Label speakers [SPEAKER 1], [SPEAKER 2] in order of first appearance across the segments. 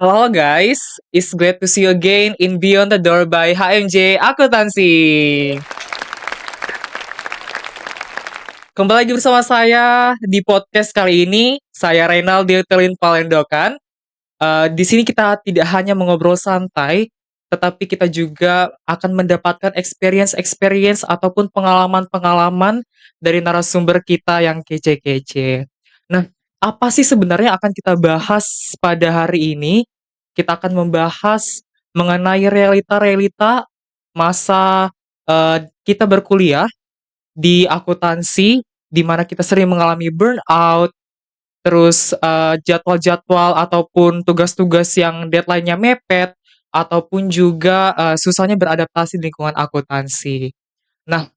[SPEAKER 1] Halo guys, it's great to see you again in Beyond the Door by HMJ Akuntansi. Kembali lagi bersama saya di podcast kali ini. Saya Reynaldi Telin Palendokan. Di sini kita tidak hanya mengobrol santai, tetapi kita juga akan mendapatkan experience-experience ataupun pengalaman-pengalaman dari narasumber kita yang kece-kece. Nah, apa sih sebenarnya akan kita bahas pada hari ini? Kita akan membahas mengenai realita-realita masa kita berkuliah di akuntansi, di mana kita sering mengalami burnout, terus, jadwal-jadwal ataupun tugas-tugas yang deadline-nya mepet, ataupun juga, susahnya beradaptasi di lingkungan akuntansi. Nah,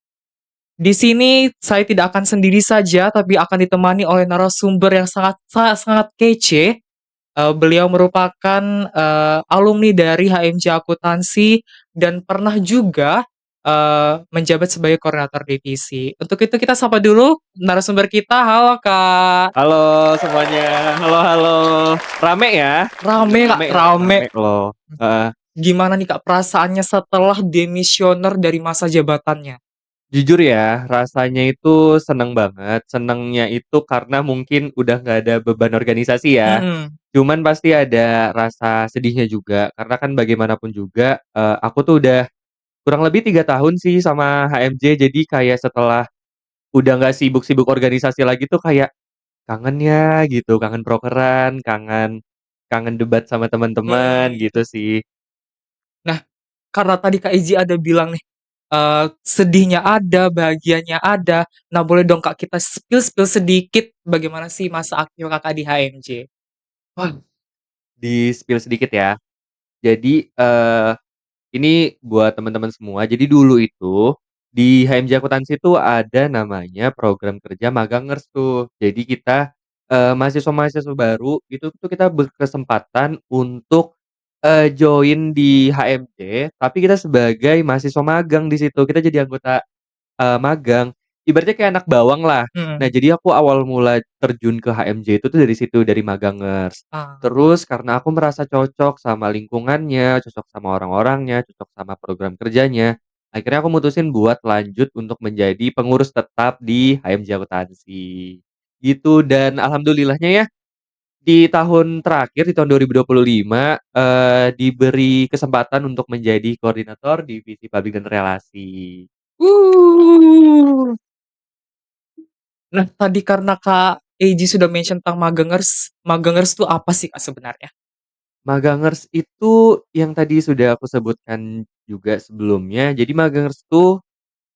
[SPEAKER 1] di sini saya tidak akan sendiri saja, tapi akan ditemani oleh narasumber yang sangat sangat sangat kece. Beliau merupakan, alumni dari HMJ Akuntansi dan pernah juga, menjabat sebagai koordinator divisi. Untuk itu kita sapa dulu narasumber kita. Halo, Kak.
[SPEAKER 2] Halo semuanya, halo halo. Rame ya?
[SPEAKER 1] Rame, Kak,
[SPEAKER 2] Rame ini,
[SPEAKER 1] rame.
[SPEAKER 2] rame loh. Heeh.
[SPEAKER 1] Gimana nih, Kak, perasaannya setelah demisioner dari masa jabatannya?
[SPEAKER 2] Jujur ya, rasanya itu seneng banget. Senengnya itu karena mungkin udah nggak ada beban organisasi ya.
[SPEAKER 1] Mhm.
[SPEAKER 2] Cuman pasti ada rasa sedihnya juga, karena kan bagaimanapun juga, aku tuh udah kurang lebih 3 tahun sih sama HMJ. Jadi kayak setelah udah nggak sibuk-sibuk organisasi lagi tuh kayak kangen ya gitu, kangen prokeran, kangen kangen debat sama teman-teman
[SPEAKER 1] Mhm.
[SPEAKER 2] gitu sih.
[SPEAKER 1] Nah, karena tadi Kak Iji ada bilang nih, sedihnya ada, bahagianya ada. Nah, boleh dong Kak kita spill-spill sedikit bagaimana sih masa aktif Kakak di HMJ?
[SPEAKER 2] Wah, di-spill sedikit ya. Jadi, ini buat teman-teman semua. Jadi dulu itu di HMJ Akuntansi itu ada namanya program kerja magangers tuh. Jadi kita, mahasiswa-mahasiswa baru itu tuh kita berkesempatan untuk, join di HMJ, tapi kita sebagai mahasiswa magang di situ. Kita jadi anggota magang, ibaratnya kayak anak bawang lah. Nah,
[SPEAKER 1] Mhm.
[SPEAKER 2] jadi aku awal mula terjun ke HMJ itu tuh dari situ, dari magangers.
[SPEAKER 1] Ah,
[SPEAKER 2] Terus karena aku merasa cocok sama lingkungannya, cocok sama orang-orangnya, cocok sama program kerjanya, akhirnya aku mutusin buat lanjut untuk menjadi pengurus tetap di HMJ Akuntansi. Gitu, dan alhamdulillahnya ya, di tahun terakhir, di tahun 2025, diberi kesempatan untuk menjadi koordinator divisi publik dan relasi.
[SPEAKER 1] wuh. Nah, tadi karena Kak Eji sudah mention tentang magangers, magangers tuh apa sih Kak sebenarnya?
[SPEAKER 2] Magangers itu yang tadi sudah aku sebutkan juga sebelumnya. Jadi magangers tuh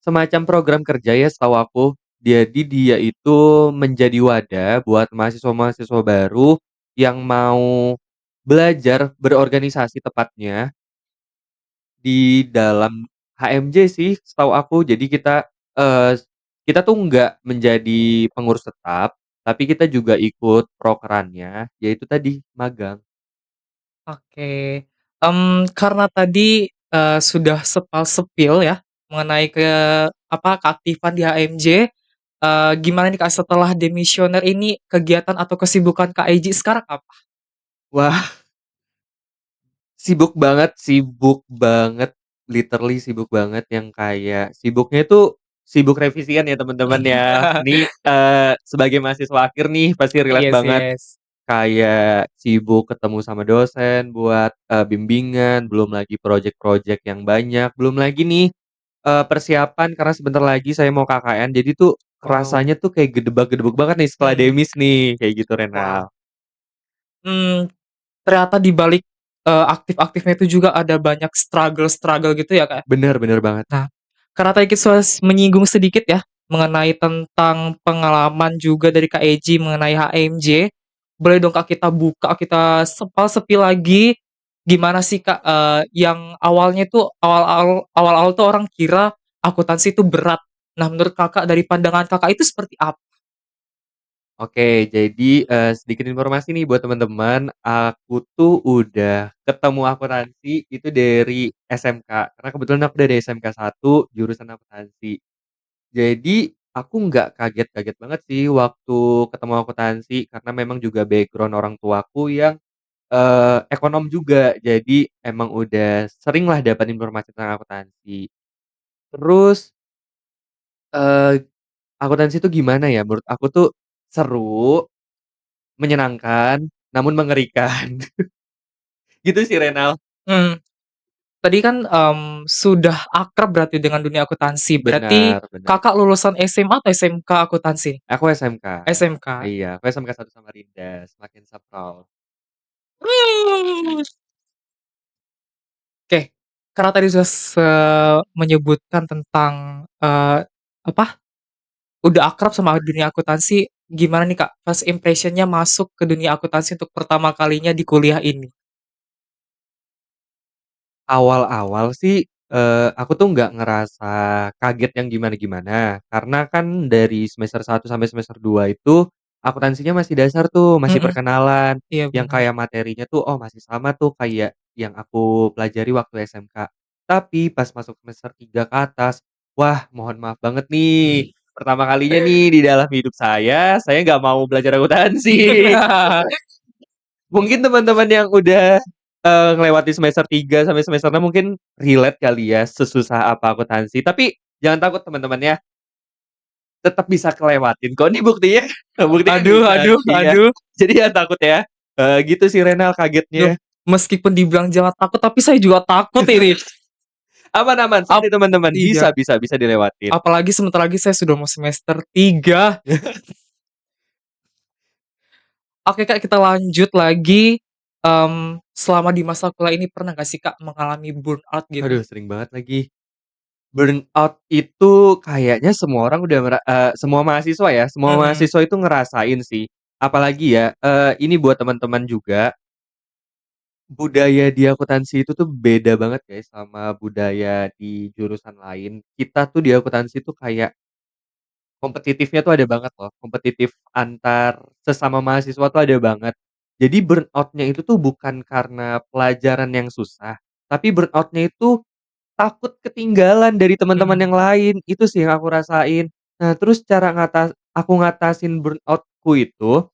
[SPEAKER 2] semacam program kerja ya setahu aku. Jadi dia itu menjadi wadah buat mahasiswa-mahasiswa baru yang mau belajar berorganisasi tepatnya di dalam HMJ sih setahu aku. Jadi kita tuh nggak menjadi pengurus tetap, tapi kita juga ikut prokerannya, yaitu tadi magang.
[SPEAKER 1] Oke, karena tadi, sudah sepal-sepil ya mengenai keaktifan di HMJ, gimana nih Kak setelah demisioner ini kegiatan atau kesibukan Kak Eji sekarang apa?
[SPEAKER 2] Wah, sibuk banget, literally sibuk banget yang kayak sibuknya itu sibuk revisian ya teman-teman ya. Ini, sebagai mahasiswa akhir nih pasti relate
[SPEAKER 1] Yes,
[SPEAKER 2] banget,
[SPEAKER 1] yes.
[SPEAKER 2] kayak sibuk ketemu sama dosen buat, bimbingan, belum lagi project-project yang banyak, belum lagi nih, persiapan karena sebentar lagi saya mau KKN, jadi tuh
[SPEAKER 1] Wow,
[SPEAKER 2] rasanya tuh kayak gedebak-gedebuk banget nih setelah
[SPEAKER 1] mhm,
[SPEAKER 2] demis nih, kayak gitu
[SPEAKER 1] wah,
[SPEAKER 2] Renal.
[SPEAKER 1] mmm, ternyata di balik, aktif-aktifnya itu juga ada banyak struggle-struggle gitu ya Kak?
[SPEAKER 2] Bener bener banget.
[SPEAKER 1] Nah, karena tadi kita sudah menyinggung sedikit ya, mengenai tentang pengalaman juga dari Kak Eji mengenai HMJ, boleh dong Kak kita buka, kita sepal-sepil lagi, gimana sih Kak, yang awalnya tuh awal-awal tuh orang kira akuntansi itu berat. Nah, menurut Kakak dari pandangan Kakak itu seperti apa?
[SPEAKER 2] Oke, jadi, sedikit informasi nih buat teman-teman, aku tuh udah ketemu akuntansi itu dari SMK, karena kebetulan aku dari SMK 1 jurusan akuntansi. Jadi, aku nggak kaget-kaget banget sih waktu ketemu akuntansi, karena memang juga background orang tuaku yang, ekonom juga. Jadi emang udah sering lah dapat informasi tentang akuntansi. Terus, eee, akuntansi itu gimana ya, menurut aku tuh seru, menyenangkan, namun mengerikan. Gitu sih, Renal.
[SPEAKER 1] Mhm. Tadi kan, sudah akrab berarti dengan dunia akuntansi. Berarti
[SPEAKER 2] Benar benar.
[SPEAKER 1] Kakak lulusan SMA atau SMK akuntansi?
[SPEAKER 2] Aku SMK.
[SPEAKER 1] SMK.
[SPEAKER 2] Iya, aku SMK 1 Samarinda, Semakin Saprol.
[SPEAKER 1] Mmm. Oke, karena tadi sudah menyebutkan tentang, apa, udah akrab sama dunia akuntansi, gimana nih, Kak, first impression-nya masuk ke dunia akuntansi untuk pertama kalinya di kuliah ini?
[SPEAKER 2] Awal-awal sih, aku tuh nggak ngerasa kaget yang gimana-gimana, karena kan dari semester 1 sampai semester 2 itu akuntansinya masih dasar tuh, masih
[SPEAKER 1] Mhm,
[SPEAKER 2] perkenalan,
[SPEAKER 1] iya
[SPEAKER 2] yang
[SPEAKER 1] benar.
[SPEAKER 2] kayak materinya tuh, oh masih sama tuh kayak yang aku pelajari waktu SMK. Tapi pas masuk semester 3 ke atas, wah mohon maaf banget nih, pertama kalinya nih di dalam hidup saya nggak mau belajar akuntansi. Mungkin teman-teman yang udah, ngelewati semester 3 sampai semester 6 mungkin relate kali ya, sesusah apa akuntansi. Tapi jangan takut teman-teman ya, tetap bisa kelewatin kok, ini buktinya buktinya
[SPEAKER 1] Aduh
[SPEAKER 2] bisa,
[SPEAKER 1] aduh
[SPEAKER 2] iya.
[SPEAKER 1] aduh,
[SPEAKER 2] Jadi jangan takut ya, gitu sih Renal
[SPEAKER 1] duh,
[SPEAKER 2] kagetnya.
[SPEAKER 1] meskipun dibilang jangan takut, tapi saya juga takut ini.
[SPEAKER 2] Aman aman,
[SPEAKER 1] Ap
[SPEAKER 2] santai teman-teman,
[SPEAKER 1] iya,
[SPEAKER 2] bisa dilewatin.
[SPEAKER 1] apalagi sebentar lagi saya sudah mau semester 3. Oke, Kak, kita lanjut lagi, selama di masa kuliah ini pernah nggak sih, Kak, mengalami burnout gitu?
[SPEAKER 2] Aduh sering banget lagi. Burnout itu kayaknya semua orang udah semua mahasiswa ya, semua
[SPEAKER 1] Mhm,
[SPEAKER 2] mahasiswa itu ngerasain sih. Apalagi ya, ini buat teman-teman juga, budaya di akuntansi itu tuh beda banget guys sama budaya di jurusan lain. Kita tuh di akuntansi tuh kayak kompetitifnya tuh ada banget loh, kompetitif antar sesama mahasiswa tuh ada banget. Jadi burnout-nya itu tuh bukan karena pelajaran yang susah, tapi burnout-nya itu takut ketinggalan dari teman-teman
[SPEAKER 1] mhm,
[SPEAKER 2] yang lain, itu sih yang aku rasain. Nah, terus cara aku ngatasin burnout-ku itu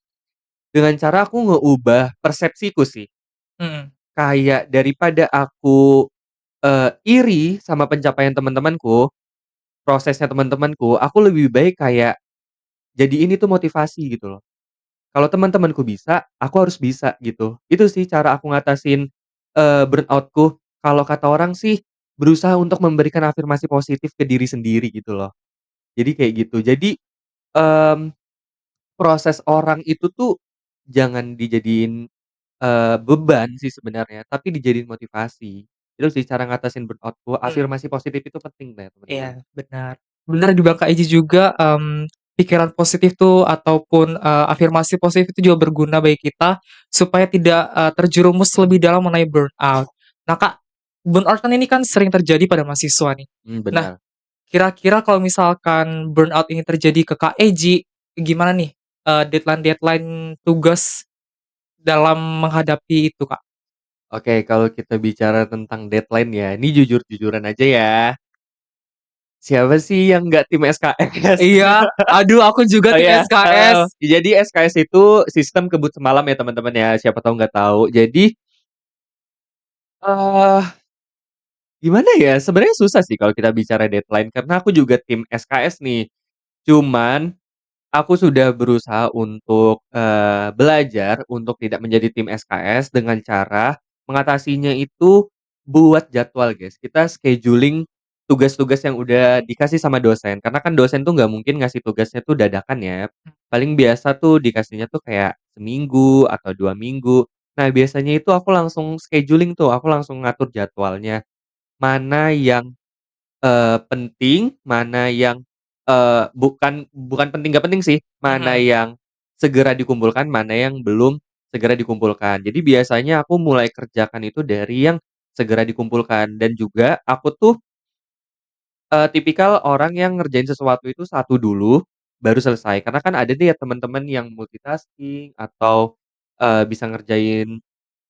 [SPEAKER 2] dengan cara aku ngeubah persepsiku sih.
[SPEAKER 1] mhm,
[SPEAKER 2] Kayak daripada aku, iri sama pencapaian teman-temanku, prosesnya teman-temanku, aku lebih baik kayak jadiin itu motivasi gitu loh. Kalau teman-temanku bisa, aku harus bisa gitu. Itu sih cara aku ngatasin, burnout-ku. Kalau kata orang sih, berusaha untuk memberikan afirmasi positif ke diri sendiri gitu loh. Jadi kayak gitu. Jadi, mmm, proses orang itu tuh jangan dijadiin, beban sih sebenarnya, tapi dijadiin motivasi. Itu sih cara ngatasin burnout-ku,
[SPEAKER 1] mhm.
[SPEAKER 2] afirmasi positif itu penting deh teman-teman.
[SPEAKER 1] Iya, benar. Benar di Bang, Kak, Iji juga, pikiran positif tuh ataupun, afirmasi positif itu juga berguna bagi kita supaya tidak, terjerumus lebih dalam mengenai burnout. Nah, Kak, burnout kan ini kan sering terjadi pada mahasiswa nih. Nah,
[SPEAKER 2] Benar.
[SPEAKER 1] kira-kira kalau misalkan burnout ini terjadi ke Kak Eji, gimana nih, deadline-deadline tugas dalam menghadapi itu, Kak?
[SPEAKER 2] Oke, kalau kita bicara tentang deadline ya, ini jujur-jujuran aja ya. Siapa sih yang nggak tim SKS?
[SPEAKER 1] Iya, aduh aku juga
[SPEAKER 2] Oh
[SPEAKER 1] tim
[SPEAKER 2] ya,
[SPEAKER 1] SKS.
[SPEAKER 2] jadi SKS itu sistem kebut semalam ya teman-teman ya, siapa tahu nggak tahu. Jadi, eee, gimana ya, sebenarnya susah sih kalau kita bicara deadline karena aku juga tim SKS nih. Cuman aku sudah berusaha untuk, belajar untuk tidak menjadi tim SKS dengan cara mengatasinya itu buat jadwal, guys. Kita scheduling tugas-tugas yang udah dikasih sama dosen, karena kan dosen tuh nggak mungkin ngasih tugasnya tuh dadakan ya. Paling biasa tuh dikasihnya tuh kayak seminggu atau 2 minggu. Nah, biasanya itu aku langsung scheduling tuh, aku langsung ngatur jadwalnya. Mana yang penting, mana yang, bukan penting nggak penting sih, mana
[SPEAKER 1] Mhm,
[SPEAKER 2] yang segera dikumpulkan, mana yang belum segera dikumpulkan. Jadi biasanya aku mulai kerjakan itu dari yang segera dikumpulkan dan juga aku tuh, tipikal orang yang ngerjain sesuatu itu satu dulu, baru selesai. Karena kan ada nih ya teman-teman yang multitasking atau, bisa ngerjain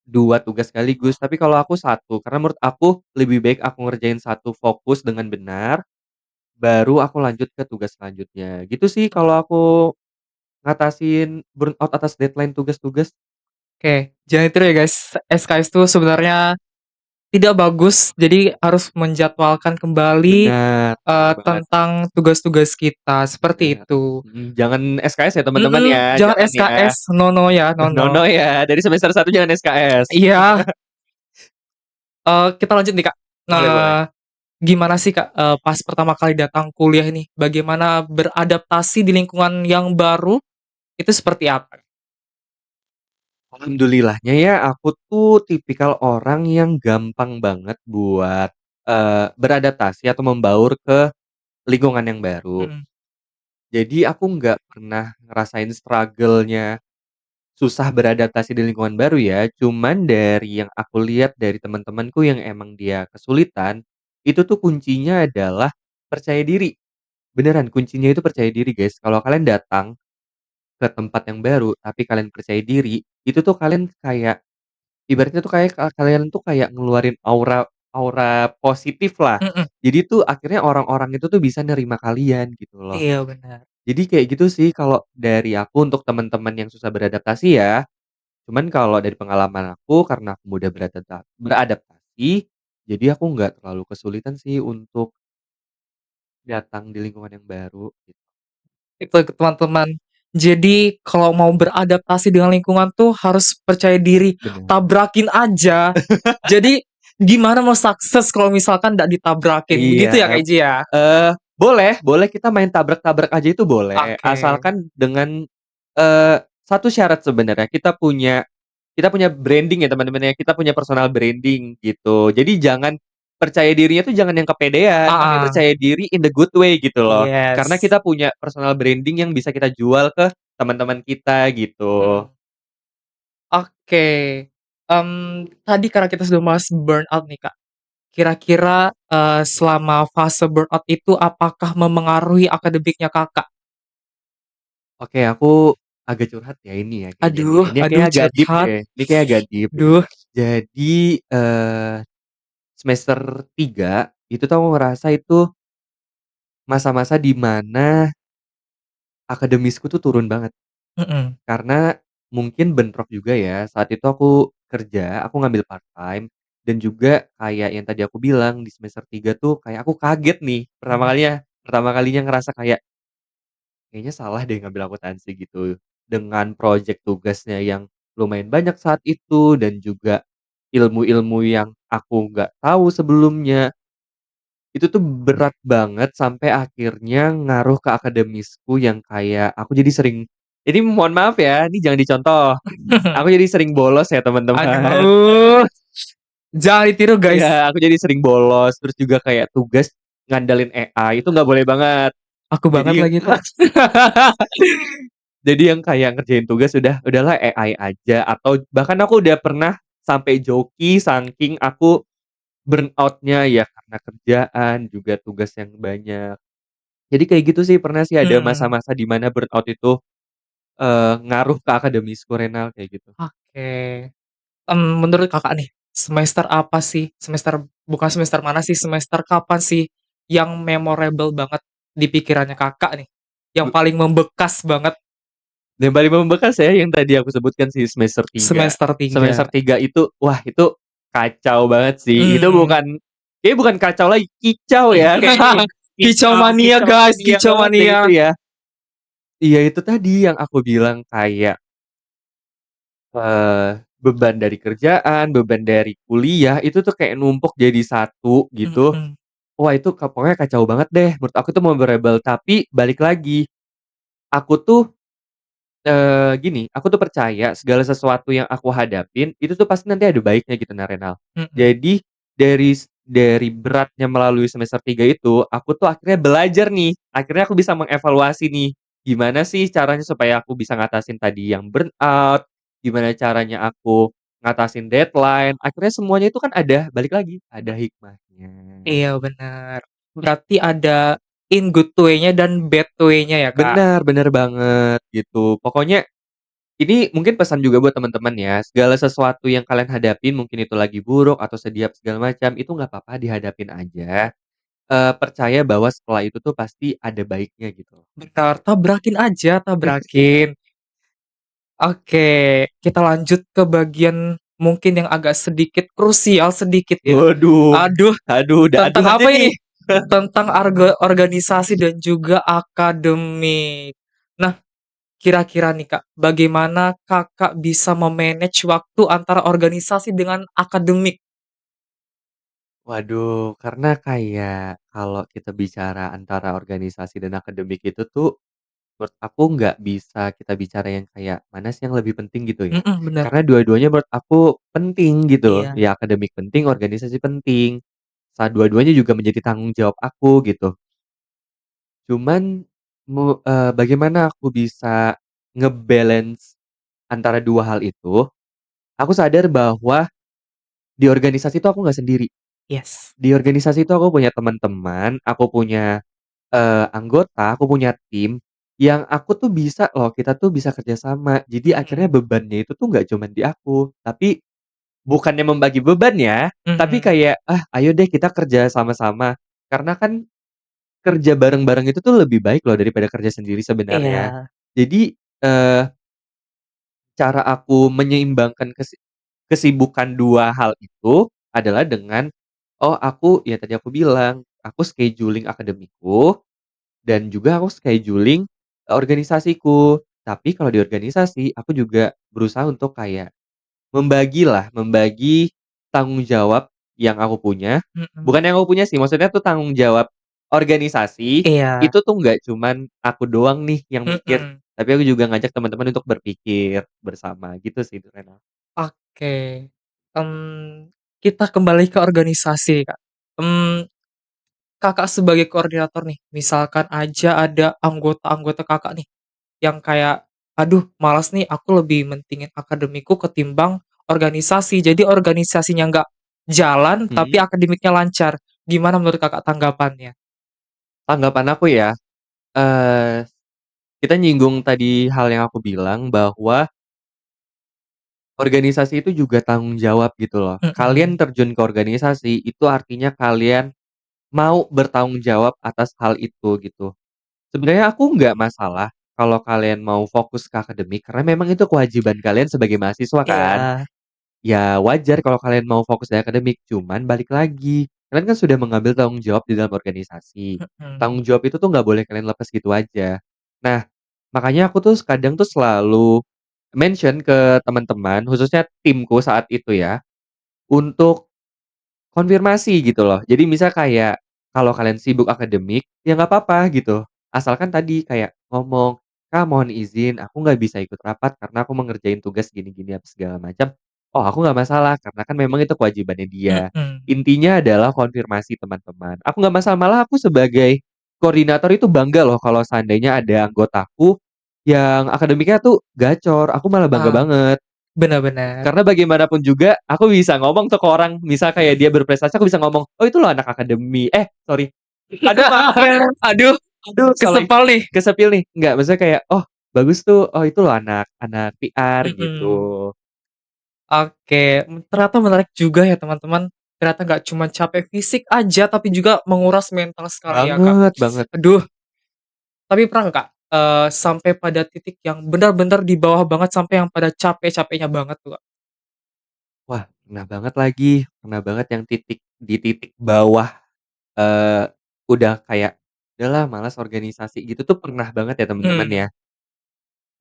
[SPEAKER 2] 2 tugas sekaligus, tapi kalau aku satu karena menurut aku lebih baik aku ngerjain satu fokus dengan benar. Baru aku lanjut ke tugas selanjutnya. Gitu sih kalau aku ngatasin burnout atas deadline tugas-tugas.
[SPEAKER 1] Oke, jangan ditiru ya guys, SKS tuh sebenarnya tidak bagus, jadi harus menjadwalkan kembali,
[SPEAKER 2] Benar, benar banget,
[SPEAKER 1] tentang tugas-tugas kita, seperti
[SPEAKER 2] benar.
[SPEAKER 1] itu.
[SPEAKER 2] Jangan SKS ya teman-teman ya,
[SPEAKER 1] Jangan
[SPEAKER 2] jangan ya.
[SPEAKER 1] SKS, no no ya, no
[SPEAKER 2] Nono
[SPEAKER 1] no.
[SPEAKER 2] ya, dari semester 1 jangan SKS.
[SPEAKER 1] Iya, kita lanjut nih Kak.
[SPEAKER 2] Boleh, boleh.
[SPEAKER 1] Nah, gimana sih Kak, pas pertama kali datang kuliah nih, bagaimana beradaptasi di lingkungan yang baru, itu seperti apa?
[SPEAKER 2] Alhamdulillahnya ya, aku tuh tipikal orang yang gampang banget buat, beradaptasi atau membaur ke lingkungan yang baru.
[SPEAKER 1] Mhm,
[SPEAKER 2] Jadi aku nggak pernah ngerasain struggle-nya susah beradaptasi di lingkungan baru ya, cuman dari yang aku lihat dari teman-temanku yang emang dia kesulitan, itu tuh kuncinya adalah percaya diri. Beneran kuncinya itu percaya diri, guys. Kalau kalian datang ke tempat yang baru, tapi kalian percaya diri, itu tuh kalian kayak ibaratnya tuh kayak kalian tuh kayak ngeluarin aura aura positif lah.
[SPEAKER 1] mhm,
[SPEAKER 2] Jadi tuh akhirnya orang-orang itu tuh bisa nerima kalian gitu loh.
[SPEAKER 1] iya benar.
[SPEAKER 2] Jadi kayak gitu sih kalau dari aku untuk teman-teman yang susah beradaptasi ya. Cuman kalau dari pengalaman aku karena aku mudah beradaptasi, jadi aku nggak terlalu kesulitan sih untuk datang di lingkungan yang baru gitu.
[SPEAKER 1] Itu teman-teman. Jadi kalau mau beradaptasi dengan lingkungan tuh harus percaya diri,
[SPEAKER 2] Bener.
[SPEAKER 1] tabrakin aja. Jadi gimana mau sukses kalau misalkan nggak ditabrakin,
[SPEAKER 2] Iya,
[SPEAKER 1] begitu ya Kak Iji ya?
[SPEAKER 2] boleh boleh kita main tabrak-tabrak aja itu boleh,
[SPEAKER 1] Oke.
[SPEAKER 2] asalkan dengan, satu syarat sebenarnya, kita punya branding ya teman-teman ya, kita punya personal branding gitu. Jadi jangan percaya dirinya tuh jangan yang kepedean, tapi
[SPEAKER 1] Ah,
[SPEAKER 2] percaya diri in the good way gitu loh. Karena
[SPEAKER 1] yes.
[SPEAKER 2] kita punya personal branding yang bisa kita jual ke teman-teman kita gitu.
[SPEAKER 1] Mhm. Oke. Tadi karena kita sudah bahas burnout nih Kak, kira-kira, selama fase burnout itu apakah memengaruhi akademiknya Kakak?
[SPEAKER 2] Oke, aku agak curhat ya ini ya kayaknya nih.
[SPEAKER 1] Aduh
[SPEAKER 2] Ini
[SPEAKER 1] aduh
[SPEAKER 2] kayaknya agak deep
[SPEAKER 1] curhat,
[SPEAKER 2] deh, ini kayak agak deep.
[SPEAKER 1] duh,
[SPEAKER 2] Jadi, semester 3 itu tuh aku ngerasa itu masa-masa di mana akademisku tuh turun banget.
[SPEAKER 1] mhm.
[SPEAKER 2] Karena mungkin bentrok juga ya, saat itu aku kerja, aku ngambil part-time dan juga kayak yang tadi aku bilang di semester 3 tuh kayak aku kaget nih
[SPEAKER 1] Mhm.
[SPEAKER 2] pertama kalinya ngerasa kayak, kayaknya salah deh ngambil akuntansi gitu. Dengan project tugasnya yang lumayan banyak saat itu dan juga ilmu-ilmu yang aku nggak tahu sebelumnya. Itu tuh berat banget sampai akhirnya ngaruh ke akademisku yang kayak aku jadi sering ini mohon maaf ya, ini jangan dicontoh. Aku jadi sering bolos ya teman-teman.
[SPEAKER 1] Aduh, jangan ditiru guys,
[SPEAKER 2] Iya, aku jadi sering bolos, terus juga kayak tugas ngandalin AI itu nggak boleh banget.
[SPEAKER 1] aku banget
[SPEAKER 2] Jadi
[SPEAKER 1] lagi tuh.
[SPEAKER 2] jadi yang kayak ngerjain tugas udahlah AI aja atau bahkan aku udah pernah sampai joki saking aku burnout-nya ya karena kerjaan juga tugas yang banyak. Jadi kayak gitu sih, pernah sih ada
[SPEAKER 1] Mhm,
[SPEAKER 2] masa-masa di mana burnout itu, ngaruh ke akademisku Renal, kayak gitu.
[SPEAKER 1] oke. Menurut Kakak nih, semester apa sih, bukan semester mana sih, semester kapan sih yang memorable banget di pikirannya Kakak nih? Yang
[SPEAKER 2] Be
[SPEAKER 1] paling membekas banget
[SPEAKER 2] yang paling membekas ya yang tadi aku sebutkan sih semester 3.
[SPEAKER 1] semester 3.
[SPEAKER 2] Semester 3 itu, wah itu kacau banget sih, itu
[SPEAKER 1] Mmm,
[SPEAKER 2] kayaknya bukan kacau lagi, kicau ya, kayaknya
[SPEAKER 1] kicau
[SPEAKER 2] kicau
[SPEAKER 1] mania
[SPEAKER 2] kicau
[SPEAKER 1] guys,
[SPEAKER 2] mania
[SPEAKER 1] kicau
[SPEAKER 2] banget deh
[SPEAKER 1] mania.
[SPEAKER 2] itu ya. Iya itu tadi yang aku bilang kayak, beban dari kerjaan, beban dari kuliah, itu tuh kayak numpuk jadi satu gitu.
[SPEAKER 1] Mhm,
[SPEAKER 2] Wah itu pokoknya kacau banget deh, menurut aku tuh memorable, tapi balik lagi, aku tuh, gini, aku tuh percaya segala sesuatu yang aku hadapin, itu tuh pasti nanti ada baiknya gitu nah Renal.
[SPEAKER 1] mhm.
[SPEAKER 2] Jadi dari beratnya melalui semester 3 itu, aku tuh akhirnya belajar nih, akhirnya aku bisa mengevaluasi nih, gimana sih caranya supaya aku bisa ngatasin tadi yang burnout, gimana caranya aku ngatasin deadline, akhirnya semuanya itu kan ada balik lagi, ada hikmahnya.
[SPEAKER 1] Iya bener. Berarti ada in good way-nya dan bad way-nya ya, Kak?
[SPEAKER 2] Benar benar banget, gitu. Pokoknya ini mungkin pesan juga buat teman-teman ya, segala sesuatu yang kalian hadapin mungkin itu lagi buruk atau sedih segala macam, itu nggak apa-apa dihadapin aja, percaya bahwa setelah itu tuh pasti ada baiknya gitu loh.
[SPEAKER 1] Bentar, tabrakin aja, tabrakin. Oke, kita lanjut ke bagian mungkin yang agak sedikit krusial sedikit ya.
[SPEAKER 2] Waduh,
[SPEAKER 1] Aduh,
[SPEAKER 2] aduh, udah
[SPEAKER 1] tentang
[SPEAKER 2] aduh aja
[SPEAKER 1] apa
[SPEAKER 2] nih.
[SPEAKER 1] ini? Tentang organisasi dan juga akademik. Nah, kira-kira nih Kak, bagaimana Kakak bisa me-manage waktu antara organisasi dengan akademik?
[SPEAKER 2] Waduh, karena kayak kalau kita bicara antara organisasi dan akademik itu tuh, menurut aku nggak bisa kita bicara yang kayak mana sih yang lebih penting gitu ya.
[SPEAKER 1] Mhm, bener.
[SPEAKER 2] Karena dua-duanya menurut aku penting gitu.
[SPEAKER 1] Iya.
[SPEAKER 2] Ya akademik penting, organisasi penting. Saat dua-duanya juga menjadi tanggung jawab aku gitu. Cuman bagaimana aku bisa nge-balance antara 2 hal itu, aku sadar bahwa di organisasi itu aku nggak sendiri.
[SPEAKER 1] Yes.
[SPEAKER 2] Di organisasi itu aku punya teman-teman, aku punya, anggota, aku punya tim, yang aku tuh bisa loh, kita tuh bisa kerja sama. Jadi akhirnya
[SPEAKER 1] Mhm.
[SPEAKER 2] bebannya itu tuh nggak cuman di aku, tapi bukannya membagi beban ya, tapi
[SPEAKER 1] Mhm.
[SPEAKER 2] kayak, "Ah, ayo deh kita kerja sama-sama." Karena kan kerja bareng-bareng itu tuh lebih baik loh daripada kerja sendiri sebenarnya.
[SPEAKER 1] Iya.
[SPEAKER 2] Jadi, eee, cara aku menyeimbangkan kesibukan 2 hal itu adalah dengan, oh aku ya tadi aku bilang, aku scheduling akademikku dan juga aku scheduling, organisasiku. Tapi kalau di organisasi aku juga berusaha untuk kayak membagi tanggung jawab yang aku punya,
[SPEAKER 1] Mhm.
[SPEAKER 2] bukan yang aku punya sih, maksudnya tuh tanggung jawab organisasi,
[SPEAKER 1] Iya.
[SPEAKER 2] itu tuh nggak cuman aku doang nih yang mikir,
[SPEAKER 1] Mhm.
[SPEAKER 2] tapi aku juga ngajak teman-teman untuk berpikir bersama gitu sih, Rena.
[SPEAKER 1] Oke. Kita kembali ke organisasi, Kak. Mmm, Kakak sebagai koordinator nih, misalkan aja ada anggota-anggota Kakak nih, yang kayak, "Aduh malas nih, aku lebih mentingin akademikku ketimbang organisasi." Jadi organisasinya nggak jalan, tapi
[SPEAKER 2] Mhm.
[SPEAKER 1] akademiknya lancar. Gimana menurut Kakak tanggapannya?
[SPEAKER 2] Tanggapan aku ya, eee, kita nyinggung tadi hal yang aku bilang bahwa organisasi itu juga tanggung jawab gitu loh. Kalian
[SPEAKER 1] Mhm.
[SPEAKER 2] terjun ke organisasi, itu artinya kalian mau bertanggung jawab atas hal itu gitu. Sebenarnya aku nggak masalah kalau kalian mau fokus ke akademik, karena memang itu kewajiban kalian sebagai mahasiswa kan.
[SPEAKER 1] Iya.
[SPEAKER 2] Ya wajar kalau kalian mau fokus di akademik, cuman balik lagi, kalian kan sudah mengambil tanggung jawab di dalam organisasi.
[SPEAKER 1] Mhm.
[SPEAKER 2] Tanggung jawab itu tuh nggak boleh kalian lepas gitu aja. Nah, makanya aku tuh kadang tuh selalu mention ke teman-teman, khususnya timku saat itu ya, untuk konfirmasi gitu loh. Jadi misal kayak, kalau kalian sibuk akademik, ya nggak apa-apa gitu. Asalkan tadi kayak ngomong, "Kak, mohon izin aku nggak bisa ikut rapat karena aku mengerjain tugas gini-gini apa segala macam." Oh, aku nggak masalah karena kan memang itu kewajibannya dia.
[SPEAKER 1] Mhm.
[SPEAKER 2] Intinya adalah konfirmasi teman-teman. Aku nggak masalah, malah aku sebagai koordinator itu bangga loh kalau seandainya ada anggotaku yang akademiknya tuh gacor, aku malah bangga
[SPEAKER 1] Ah,
[SPEAKER 2] banget.
[SPEAKER 1] bener bener.
[SPEAKER 2] Karena bagaimanapun juga aku bisa ngomong tuh ke orang, misal kayak dia berprestasi aku bisa ngomong, "Oh itu loh anak akademi." Sorry. Aduh maaf ya.
[SPEAKER 1] Aduh,
[SPEAKER 2] Aduh sorry.
[SPEAKER 1] kesepel nih.
[SPEAKER 2] Kesepil nih. Enggak, maksudnya kayak, "Oh bagus tuh, oh itu loh anak anak PR,"
[SPEAKER 1] Mhm.
[SPEAKER 2] gitu.
[SPEAKER 1] Oke, ternyata menarik juga ya teman-teman. Ternyata nggak cuma capek fisik aja, tapi juga menguras mental sekali ya, Kak.
[SPEAKER 2] Banget banget.
[SPEAKER 1] Aduh, tapi pernah nggak, Kak, sampai pada titik yang benar-benar di bawah banget, sampai yang pada capek-capeknya banget tuh, Kak?
[SPEAKER 2] Wah, pernah banget yang di titik bawah, eee, udah kayak, "Udahlah malas organisasi," gitu tuh pernah banget ya temen-temen
[SPEAKER 1] Mmm,
[SPEAKER 2] ya.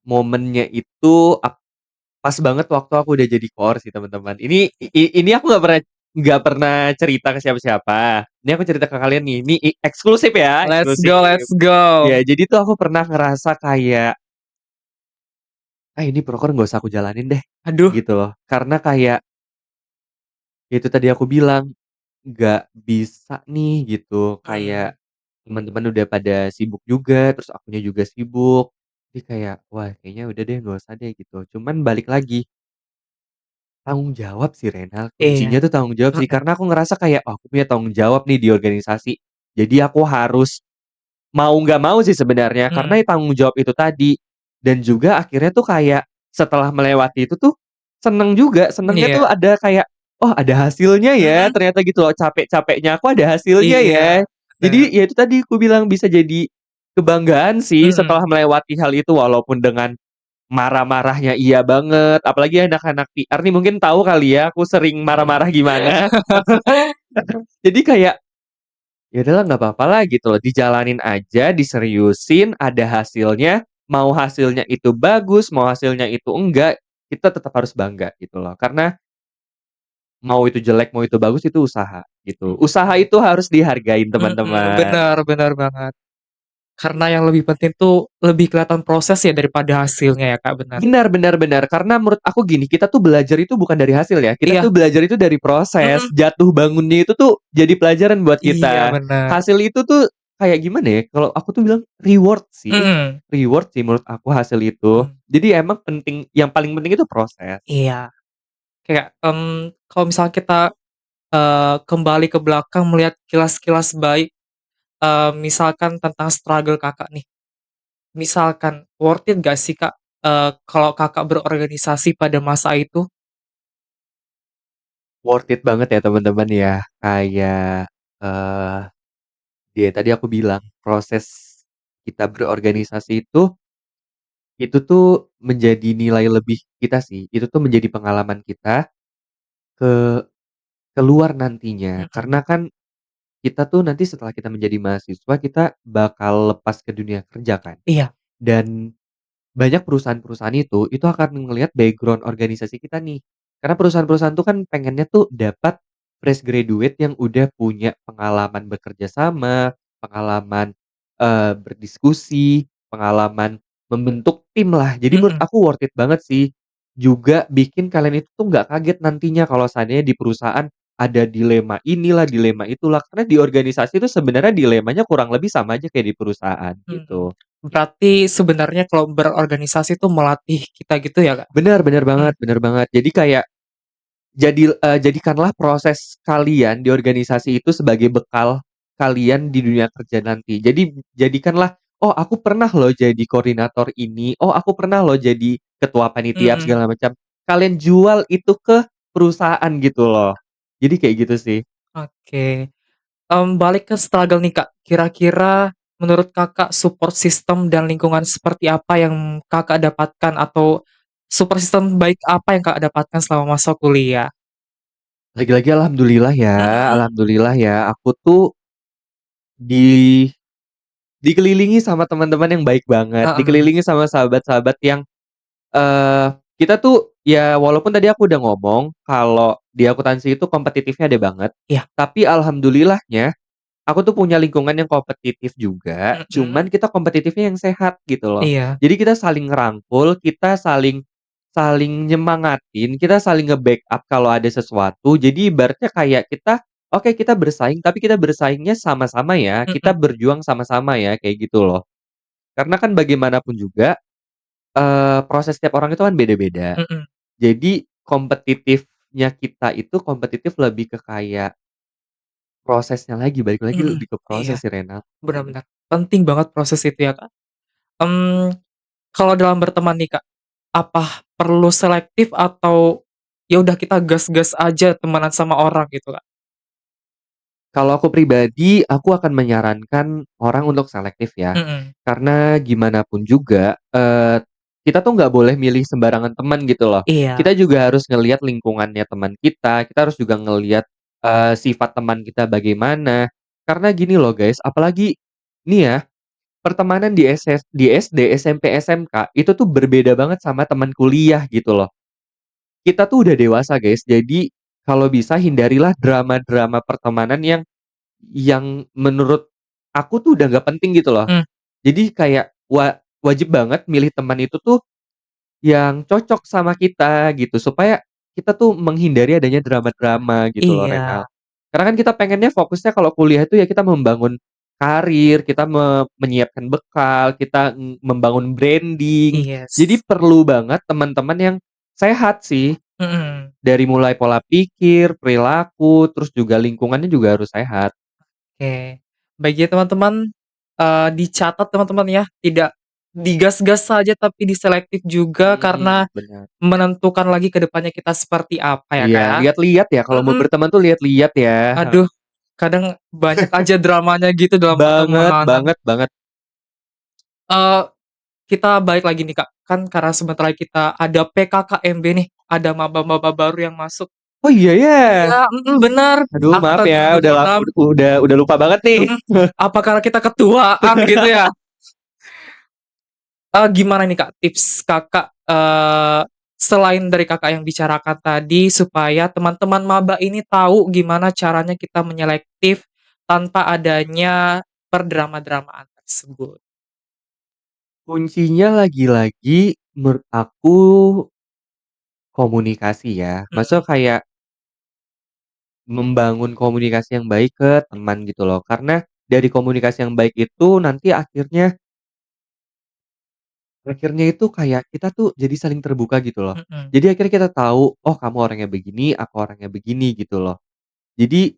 [SPEAKER 2] Momennya itu pas banget waktu aku udah jadi koor sih teman-teman. Ini aku nggak pernah cerita ke siapa-siapa. Ini aku cerita ke kalian nih, ini eksklusif ya,
[SPEAKER 1] let's
[SPEAKER 2] eksklusif.
[SPEAKER 1] go let's go.
[SPEAKER 2] Ya jadi tuh aku pernah ngerasa kayak, "Ah ini proker nggak usah aku jalanin deh,"
[SPEAKER 1] Aduh,
[SPEAKER 2] gitu loh. Karena kayak, ya itu tadi aku bilang, nggak bisa nih gitu, kayak
[SPEAKER 1] mhm,
[SPEAKER 2] teman-teman udah pada sibuk juga, terus akunya juga sibuk. Jadi kayak, wah kayaknya udah deh nggak usah deh gitu. Cuman balik lagi, tanggung jawab sih Rena,
[SPEAKER 1] iya,
[SPEAKER 2] kuncinya tuh tanggung jawab sih,
[SPEAKER 1] mhm,
[SPEAKER 2] karena aku ngerasa kayak, "Oh, aku punya tanggung jawab nih di organisasi." Jadi aku harus mau nggak mau sih sebenarnya, karena
[SPEAKER 1] mmm,
[SPEAKER 2] ya tanggung jawab itu tadi. Dan juga akhirnya tuh kayak setelah melewati itu tuh senengnya
[SPEAKER 1] iya,
[SPEAKER 2] tuh ada kayak, "Oh, ada hasilnya ya
[SPEAKER 1] mhm,
[SPEAKER 2] ternyata," gitu loh, capek-capeknya aku ada hasilnya ya.
[SPEAKER 1] iya, bener,
[SPEAKER 2] Jadi ya itu tadi aku bilang bisa jadi kebanggaan sih
[SPEAKER 1] mhm,
[SPEAKER 2] setelah melewati hal itu walaupun dengan marah-marahnya iya banget, apalagi anak-anak PR nih mungkin tahu kali ya aku sering marah-marah gimana. Jadi kayak, ya udahlah nggak apa-apa lah gitu loh, dijalanin aja, diseriusin, ada hasilnya, mau hasilnya itu bagus, mau hasilnya itu enggak, kita tetap harus bangga gitu loh. Karena mau itu jelek, mau itu bagus itu usaha gitu. Usaha
[SPEAKER 1] Mhm,
[SPEAKER 2] itu harus dihargain teman-teman.
[SPEAKER 1] bener bener banget. Karena yang lebih penting tuh lebih kelihatan proses ya daripada hasilnya ya, Kak, benar.
[SPEAKER 2] Benar benar benar, karena menurut aku gini, kita tuh belajar itu bukan dari hasil ya, kita
[SPEAKER 1] Iya,
[SPEAKER 2] tuh belajar itu dari proses,
[SPEAKER 1] mhm,
[SPEAKER 2] jatuh bangunnya itu tuh jadi pelajaran buat
[SPEAKER 1] iya
[SPEAKER 2] kita.
[SPEAKER 1] bener,
[SPEAKER 2] Hasil itu tuh kayak gimana ya, kalau aku tuh bilang
[SPEAKER 1] mhm,
[SPEAKER 2] reward sih menurut aku hasil itu.
[SPEAKER 1] mhm,
[SPEAKER 2] Jadi emang penting, yang paling penting itu proses.
[SPEAKER 1] iya. Kayak, kalau misalnya kita, kembali ke belakang melihat kilas-kilas baik, misalkan tentang struggle Kakak nih, misalkan worth it gak sih, Kak, kalau Kakak berorganisasi pada masa itu?
[SPEAKER 2] Worth it banget ya teman-teman ya, kayak, eee, ya tadi aku bilang, proses kita berorganisasi itu tuh menjadi nilai lebih kita sih, itu tuh menjadi pengalaman kita ke keluar nantinya.
[SPEAKER 1] Mhm,
[SPEAKER 2] Karena kan kita tuh nanti setelah kita menjadi mahasiswa, kita bakal lepas ke dunia kerja kan.
[SPEAKER 1] iya,
[SPEAKER 2] Dan banyak perusahaan-perusahaan itu akan ngelihat background organisasi kita nih. Karena perusahaan-perusahaan tuh kan pengennya tuh dapat fresh graduate yang udah punya pengalaman bekerja sama, pengalaman, berdiskusi, pengalaman membentuk tim lah. Jadi menurut
[SPEAKER 1] mhm,
[SPEAKER 2] aku worth it banget sih. Juga bikin kalian itu tuh nggak kaget nantinya kalau seandainya di perusahaan ada dilema inilah, dilema itulah. Karena di organisasi itu sebenarnya dilemanya kurang lebih sama aja kayak di perusahaan,
[SPEAKER 1] mhm.
[SPEAKER 2] gitu.
[SPEAKER 1] Berarti sebenarnya kalau berorganisasi itu melatih kita gitu ya, Kak?
[SPEAKER 2] Bener bener
[SPEAKER 1] Mhm,
[SPEAKER 2] banget bener banget. Jadi kayak jadikanlah proses kalian di organisasi itu sebagai bekal kalian di dunia kerja nanti. Jadi jadikanlah, "Oh aku pernah loh jadi koordinator ini, oh aku pernah loh jadi ketua panitia,"
[SPEAKER 1] mhm,
[SPEAKER 2] segala macam. Kalian jual itu ke perusahaan gitu loh. Jadi kayak gitu sih.
[SPEAKER 1] oke. Balik ke struggle nih, Kak. Kira-kira menurut Kakak support system dan lingkungan seperti apa yang Kakak dapatkan atau support system baik apa yang Kakak dapatkan selama masa kuliah?
[SPEAKER 2] Lagi-lagi
[SPEAKER 1] Mhm,
[SPEAKER 2] alhamdulillah ya, aku tuh di dikelilingi sama teman-teman yang baik banget,
[SPEAKER 1] heeh,
[SPEAKER 2] dikelilingi sama sahabat-sahabat yang kita tuh ya walaupun tadi aku udah ngomong kalau di akuntansi itu kompetitifnya ada banget,
[SPEAKER 1] iya,
[SPEAKER 2] tapi alhamdulillahnya aku tuh punya lingkungan yang kompetitif juga,
[SPEAKER 1] mhm,
[SPEAKER 2] cuman kita kompetitifnya yang sehat gitu loh.
[SPEAKER 1] iya,
[SPEAKER 2] Jadi kita saling ngerangkul, kita saling saling nyemangatin, kita saling nge-backup kalau ada sesuatu. Jadi ibaratnya kayak kita, oke kita bersaing, tapi kita bersaingnya sama-sama ya, kita
[SPEAKER 1] mhm,
[SPEAKER 2] berjuang sama-sama ya, kayak gitu loh. Karena kan bagaimanapun juga, proses setiap orang itu kan beda-beda.
[SPEAKER 1] mhm,
[SPEAKER 2] Jadi kompetitifnya kita itu kompetitif lebih ke kayak prosesnya lagi, balik lagi
[SPEAKER 1] mhm,
[SPEAKER 2] lebih ke
[SPEAKER 1] iya,
[SPEAKER 2] proses sih, Rena.
[SPEAKER 1] benar benar. Penting banget proses itu ya, Kak. Mmm, kalau dalam berteman nih, Kak, apa perlu selektif atau ya udah kita gas-gas aja temenan sama orang gitu, Kak?
[SPEAKER 2] Kalau aku pribadi, aku akan menyarankan orang untuk selektif ya.
[SPEAKER 1] Mhm,
[SPEAKER 2] Karena gimana pun juga, kita tuh nggak boleh milih sembarangan teman gitu loh.
[SPEAKER 1] iya,
[SPEAKER 2] Kita juga harus ngelihat lingkungannya teman kita harus juga ngelihat, sifat teman kita bagaimana. Karena gini loh guys, apalagi nih ya, pertemanan di SD, SMP, SMK itu tuh berbeda banget sama teman kuliah gitu loh. Kita tuh udah dewasa guys, jadi kalau bisa hindarilah drama-drama pertemanan yang menurut aku tuh udah nggak penting gitu loh.
[SPEAKER 1] mmm,
[SPEAKER 2] Jadi kayak wajib banget milih teman itu tuh yang cocok sama kita gitu, supaya kita tuh menghindari adanya drama-drama gitu loh,
[SPEAKER 1] iya,
[SPEAKER 2] Renal. Karena kan kita pengennya fokusnya kalau kuliah itu ya kita membangun karir, kita menyiapkan bekal, kita membangun branding. Jadi
[SPEAKER 1] yes,
[SPEAKER 2] perlu banget teman-teman yang sehat sih,
[SPEAKER 1] mhm,
[SPEAKER 2] dari mulai pola pikir, perilaku, terus juga lingkungannya juga harus sehat.
[SPEAKER 1] oke. Baik ya teman-teman, dicatat teman-teman ya, tidak digas-gas saja tapi diselektif juga karena
[SPEAKER 2] Bener.
[SPEAKER 1] menentukan lagi ke depannya kita seperti apa ya, Kak,
[SPEAKER 2] Iya,
[SPEAKER 1] ya?
[SPEAKER 2] lihat-lihat ya, kalau mau
[SPEAKER 1] Mhm,
[SPEAKER 2] berteman tuh lihat-lihat ya.
[SPEAKER 1] aduh kadang banyak aja dramanya gitu dalam
[SPEAKER 2] Banget
[SPEAKER 1] pertemanan.
[SPEAKER 2] banget banget.
[SPEAKER 1] kita balik lagi nih Kak, kan karena sebentar lagi kita ada PKKMB nih, ada maba-maba baru yang masuk.
[SPEAKER 2] Oh iya ya?
[SPEAKER 1] Iya, bener,
[SPEAKER 2] Aduh
[SPEAKER 1] aku
[SPEAKER 2] maaf
[SPEAKER 1] tadi
[SPEAKER 2] ya,
[SPEAKER 1] udah paham,
[SPEAKER 2] udah lupa banget nih.
[SPEAKER 1] mhm, apa karena kita ketuaan gitu ya? Gimana nih Kak tips Kakak, selain dari Kakak yang bicarakan tadi supaya teman-teman maba ini tahu gimana caranya kita menyelektif tanpa adanya perdrama-dramaan tersebut?
[SPEAKER 2] Kuncinya lagi-lagi menurut aku komunikasi ya. Maksudnya
[SPEAKER 1] Mhm
[SPEAKER 2] kayak membangun komunikasi yang baik ke teman gitu loh. Karena dari komunikasi yang baik itu nanti akhirnya akhirnya itu kayak kita tuh jadi saling terbuka gitu loh.
[SPEAKER 1] mhm
[SPEAKER 2] Jadi akhirnya kita tahu, oh kamu orangnya begini, aku orangnya begini gitu loh. Jadi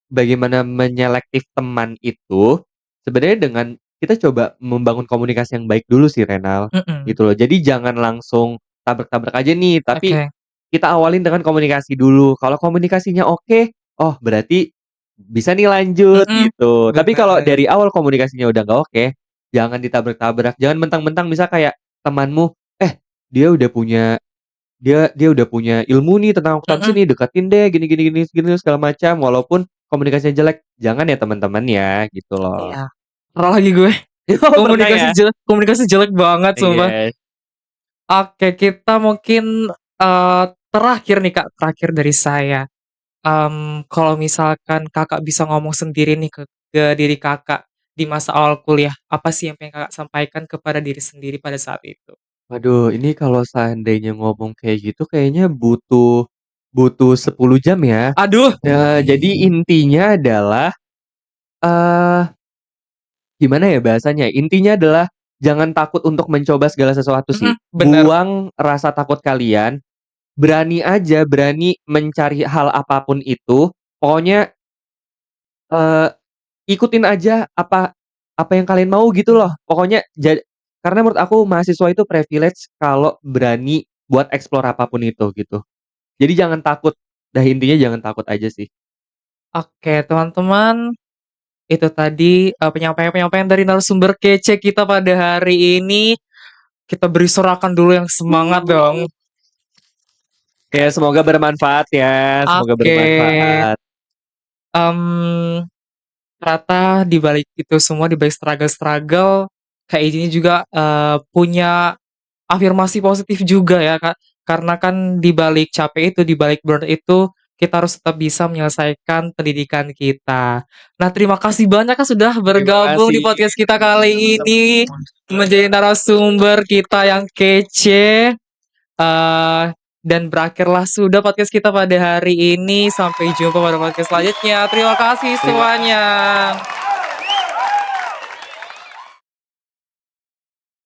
[SPEAKER 2] bagaimana menyelektif teman itu sebenarnya dengan kita coba membangun komunikasi yang baik dulu sih Renal,
[SPEAKER 1] mhm,
[SPEAKER 2] gitu loh. Jadi jangan langsung tabrak-tabrak aja nih, tapi
[SPEAKER 1] oke,
[SPEAKER 2] kita awalin dengan komunikasi dulu. Kalau komunikasinya oke, oh berarti bisa nih lanjut
[SPEAKER 1] mhm,
[SPEAKER 2] gitu. Tapi kalau
[SPEAKER 1] bener,
[SPEAKER 2] dari awal komunikasinya udah nggak oke, jangan ditabrak-tabrak. Jangan mentang-mentang misal kayak temanmu, eh dia udah punya dia udah punya ilmu nih tentang akuntansi
[SPEAKER 1] mhm,
[SPEAKER 2] nih, deketin deh gini gini gini gini segala macam. Walaupun komunikasinya jelek, jangan ya teman-teman ya, gitu loh.
[SPEAKER 1] iya, pernah lagi gue
[SPEAKER 2] Oh pernah ya?
[SPEAKER 1] komunikasi jelek banget sumpah.
[SPEAKER 2] Iya.
[SPEAKER 1] Oke, kita mungkin, terakhir nih Kak, terakhir dari saya. Kalau misalkan Kakak bisa ngomong sendiri nih ke diri Kakak di masa awal kuliah, apa sih yang pengen Kakak sampaikan kepada diri sendiri pada saat itu?
[SPEAKER 2] Waduh, ini kalau seandainya ngomong kayak gitu kayaknya butuh butuh 10 jam ya.
[SPEAKER 1] Aduh,
[SPEAKER 2] Jadi intinya adalah, eee, gimana ya bahasanya, intinya adalah jangan takut untuk mencoba segala sesuatu sih.
[SPEAKER 1] mhm, bener,
[SPEAKER 2] Buang rasa takut kalian, berani aja, berani mencari hal apapun itu, pokoknya, eee, ikutin aja apa yang kalian mau gitu loh.
[SPEAKER 1] mhm.
[SPEAKER 2] Pokoknya karena menurut aku mahasiswa itu privilege kalau berani buat explore apapun itu gitu. Jadi jangan takut, dah intinya jangan takut aja sih.
[SPEAKER 1] Oke, teman-teman, itu tadi, penyampaian-penyampaian dari narasumber kece kita pada hari ini. Kita beri sorakan dulu yang semangat dong.
[SPEAKER 2] Ya semoga bermanfaat ya, semoga
[SPEAKER 1] Oke,
[SPEAKER 2] bermanfaat.
[SPEAKER 1] mmm ternyata di balik itu semua, di balik struggle-struggle, kayak ini juga, punya afirmasi positif juga ya, Kak. Karena kan di balik capek itu, di balik burnout itu, kita harus tetap bisa menyelesaikan pendidikan kita. Nah, terima kasih banyak Kak, sudah
[SPEAKER 2] Terima
[SPEAKER 1] bergabung di
[SPEAKER 2] kasih.
[SPEAKER 1] podcast kita kali ini, menjadi narasumber kita yang kece, eee, dan berakhirlah sudah podcast kita pada hari ini. Sampai jumpa pada podcast selanjutnya. Terima kasih
[SPEAKER 2] Terima
[SPEAKER 1] semuanya.